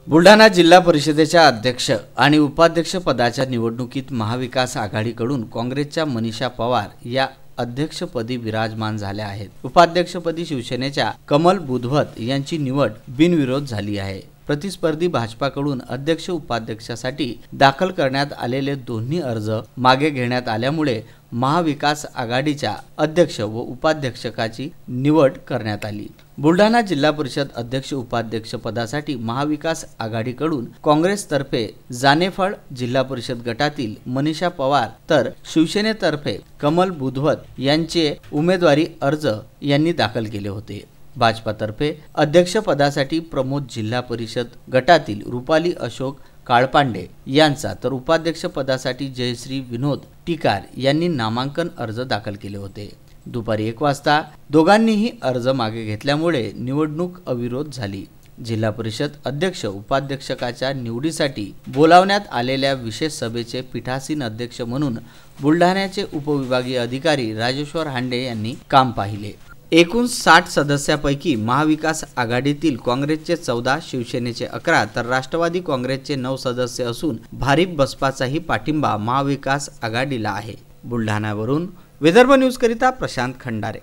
बुलढाणा जिल्हा परिषदेच्या अध्यक्ष आणि उपाध्यक्ष पदाच्या निवडणुकीत महाविकास आघाडीकडून काँग्रेसच्या मनीषा पवार या अध्यक्षपदी विराजमान झाल्या आहेत। उपाध्यक्षपदी शिवसेनेच्या कमल बुधवत यांची निवड बिनविरोध झाली आहे। प्रतिस्पर्धी भाजपाकडून अध्यक्ष उपाध्यक्षासाठी दाखल करण्यात आलेले दोन्ही अर्ज मागे घेण्यात आल्यामुळे महाविकास आघाडीच्या अध्यक्ष व उपाध्यक्षाची निवड करण्यात आली। बुलढाणा जिल्हा परिषद अध्यक्ष उपाध्यक्ष पदासाठी महाविकास आघाडीकडून काँग्रेसतर्फे जानेफळ जिल्हा परिषद गटातील मनीषा पवार तर शिवसेनेतर्फे कमल बुधवत यांचे उमेदवारी अर्ज यांनी दाखल केले होते। भाजपातर्फे अध्यक्षपदासाठी प्रमोद जिल्हा परिषद गटातील रुपाली अशोक काळपांडे यांचा तर उपाध्यक्ष पदासाठी जयश्री विनोद टिकार यांनी नामांकन अर्ज दाखल केले होते। दुपारी 1 वाजता दोघांनीही अर्ज मागे घेतल्यामुळे निवडणूक अविरोध झाली। जिल्हा परिषद अध्यक्ष उपाध्यक्षाच्या निवडीसाठी बोलावण्यात आलेल्या विशेष सभेचे पीठासीन अध्यक्ष म्हणून बुलढाण्याचे उपविभागीय अधिकारी राजेश्वर हांडे यांनी काम पाहिले। एकूण 60 सदस्यापैकी महाविकास आघाडीतील काँग्रेसचे 14, शिवसेनेचे 11 तर राष्ट्रवादी काँग्रेसचे 9 सदस्य असून भारिप बसपाचाही पाठिंबा महाविकास आघाडीला आहे। बुलढाण्यावरून विदर्भ न्यूज करिता प्रशांत खंडारे।